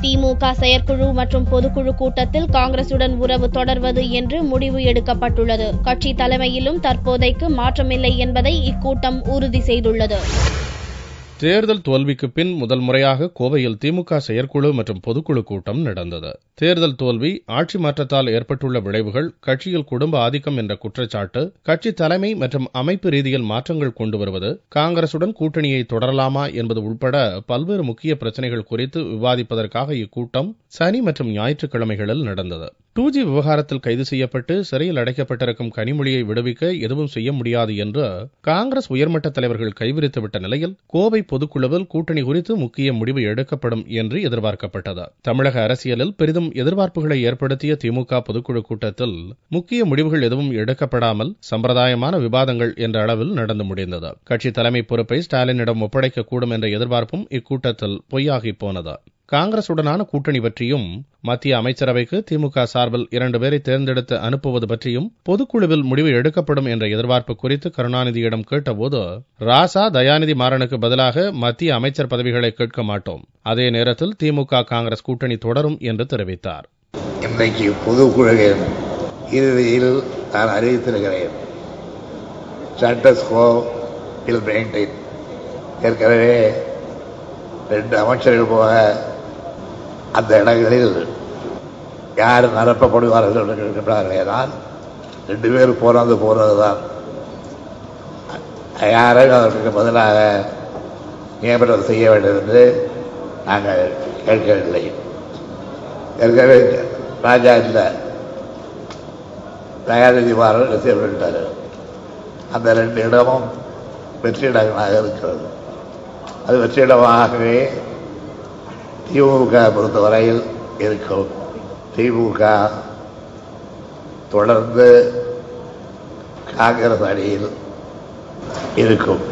திமுக செயற்குழு மற்றும் பொதுக்குழு கூட்டத்தில் காங்கிரசுடன் உறவு தொடர்வது என்று முடிவு எடுக்கப்பட்டுள்ளது. கட்சி தலைமையிலும் தற்போதைக்கு மாற்றமில்லை என்பதை இக்கூட்டம் உறுதி செய்துள்ளது. தேர்தல் தோல்விக்கு பின் முதல் முறையாக கோவையில் திமுக செயற்குழு மற்றும் பொதுக்குழு கூட்டம் நடந்தது. தேர்தல் தோல்வி, ஆட்சி மாற்றத்தால் ஏற்பட்டுள்ள விளைவுகள், கட்சியில் குடும்ப ஆதிக்கம் என்ற குற்றச்சாட்டு, கட்சி தலைமை மற்றும் அமைப்பு ரீதியில் மாற்றங்கள் கொண்டு வருவது, காங்கிரசுடன் கூட்டணியை தொடரலாமா என்பது உட்பட பல்வேறு முக்கிய பிரச்சனைகள் குறித்து விவாதிப்பதற்காக இக்கூட்டம் சனி மற்றும் ஞாயிற்றுக்கிழமைகளில் நடந்தது. 2G விவகாரத்தில் கைது செய்யப்பட்டு சிறையில் அடைக்கப்பட்டிருக்கும் கனிமொழியை விடுவிக்க எதுவும் செய்ய முடியாது என்று காங்கிரஸ் உயர்மட்ட தலைவர்கள் கைவிரித்துவிட்ட நிலையில் கோவை பொதுக்குழுவில் கூட்டணி குறித்து முக்கிய முடிவு எடுக்கப்படும் என்று எதிர்பார்க்கப்பட்டது. தமிழக அரசியலில் பெரிதும் எதிர்பார்ப்புகளை ஏற்படுத்திய திமுக பொதுக்குழு கூட்டத்தில் முக்கிய முடிவுகள் எதுவும் எடுக்கப்படாமல் சம்பிரதாயமான விவாதங்கள் என்ற அளவில் நடந்து முடிந்தது. கட்சி தலைமை பொறுப்பை ஸ்டாலினிடம் ஒப்படைக்கக்கூடும் என்ற எதிர்பார்ப்பும் இக்கூட்டத்தில் பொய்யாகி போனது. காங்கிரசுடனான கூட்டணி பற்றியும், மத்திய அமைச்சரவைக்கு திமுக சார்பில் 2 பேரை தேர்ந்தெடுத்து அனுப்புவது பற்றியும் பொதுக்குழுவில் முடிவு எடுக்கப்படும் என்ற எதிர்பார்ப்பு குறித்து கருணாநிதியிடம் கேட்டபோது, ராசா, தயாநிதி மாறனுக்கு பதிலாக மத்திய அமைச்சர் பதவிகளை கேட்க மாட்டோம், அதே நேரத்தில் திமுக காங்கிரஸ் கூட்டணி தொடரும் என்று தெரிவித்தார். இன்றைக்கு பொதுக்குழுவின் இறுதியில் நான் அறிவித்திருக்கிறேன். Status quo will maintain. ஏற்கனவே 2 அமைச்சர்கள் போக அந்த இடங்களில் யார் நிரப்பப்படுவார்கள் என்றால் 2 பேர் போனதுதான். யாரும் அதற்கு பதிலாக நியமனம் செய்ய வேண்டும் என்று நாங்கள் கேட்கவில்லை. ஏற்கனவே ராஜா இல்லை, தயாநிதி மாறன் செய்யப்பட்டார். அந்த 2 இடமும் வெற்றிடங்களாக இருக்கிறது. அது வெற்றிடமாகவே திமுக பொறுத்தவரையில் இருக்கும். திமுக தொடர்ந்து காங்கிரஸ் அணியில் இருக்கும்.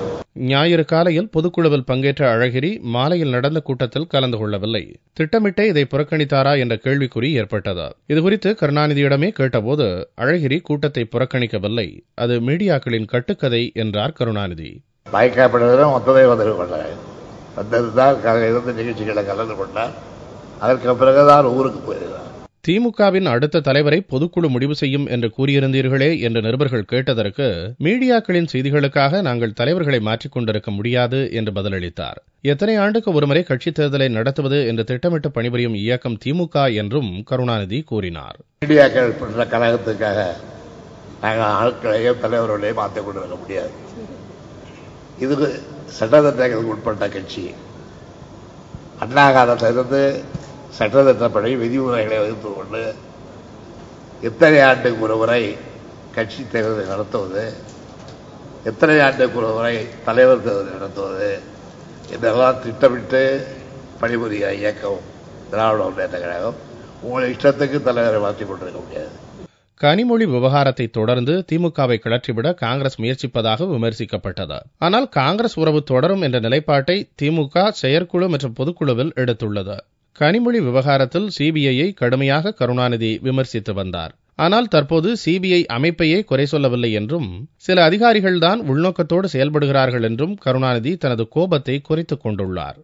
ஞாயிறு காலையில் பொதுக்குழுவில் பங்கேற்ற அழகிரி மாலையில் நடந்த கூட்டத்தில் கலந்து கொள்ளவில்லை. திட்டமிட்டே இதை புறக்கணித்தாரா என்ற கேள்விக்குறி ஏற்பட்டது. இதுகுறித்து கருணாநிதியிடமே கேட்டபோது அழகிரி கூட்டத்தை புறக்கணிக்கவில்லை, அது மீடியாக்களின் கட்டுக்கதை என்றார் கருணாநிதி. மயக்கப்படுவதும் மொத்தமே வந்ததுதான் இருந்து நிகழ்ச்சிகளை கலந்து கொண்டார். அதற்கு பிறகுதான் ஊருக்கு போயிருந்தார். திமுகவின் அடுத்த தலைவரை பொதுக்குழு முடிவு செய்யும் என்று கூறியிருந்தீர்களே என்று நிருபர்கள் கேட்டதற்கு, மீடியாக்களின் செய்திகளுக்காக நாங்கள் தலைவர்களை மாற்றிக் கொண்டிருக்க முடியாது என்று பதிலளித்தார். எத்தனை ஆண்டுக்கு ஒருமுறை கட்சித் தேர்தலை நடத்துவது என்று திட்டமிட்டு பணிபுரியும் இயக்கம் திமுக என்றும் கருணாநிதி கூறினார். மீடியாக்கள் பண்ற கழகத்துக்காக நாங்கள் ஆட்களையும் தலைவர்களையும் மாற்றிக் கொண்டிருக்க முடியாது. இது சட்டத்திட்டங்களுக்கு உட்பட்ட கட்சி. அண்ணா காலத்திலிருந்து சட்டத்திட்டப்படி விதிமுறைகளை வகுத்து கொண்டு எத்தனை ஆண்டுக்கு ஒரு முறை கட்சி தேர்தலை நடத்துவது, எத்தனை ஆண்டுக்கு ஒரு முறை தலைவர் தேர்தலை நடத்துவது இதெல்லாம் திட்டமிட்டு பணிபுரிய இயக்கம் திராவிட முன்னேற்ற கழகம். உங்களை இஷ்டத்துக்கு தலைவரை மாற்றிக் கொண்டிருக்க முடியாது. கனிமொழி விவகாரத்தை தொடர்ந்து திமுகவை கிளற்றிவிட காங்கிரஸ் முயற்சிப்பதாக விமர்சிக்கப்பட்டது. ஆனால் காங்கிரஸ் உறவு தொடரும் என்ற நிலைப்பாட்டை திமுக செயற்குழு மற்றும் பொதுக்குழுவில் எடுத்துள்ளது. கனிமொழி விவகாரத்தில் சிபிஐயை கடுமையாக கருணாநிதி விமர்சித்து வந்தார். ஆனால் தற்போது சிபிஐ அமைப்பையே குறை சொல்லவில்லை என்றும், சில அதிகாரிகள்தான் உள்நோக்கத்தோடு செயல்படுகிறார்கள் என்றும் கருணாநிதி தனது கோபத்தை குறைத்துக் கொண்டுள்ளார்.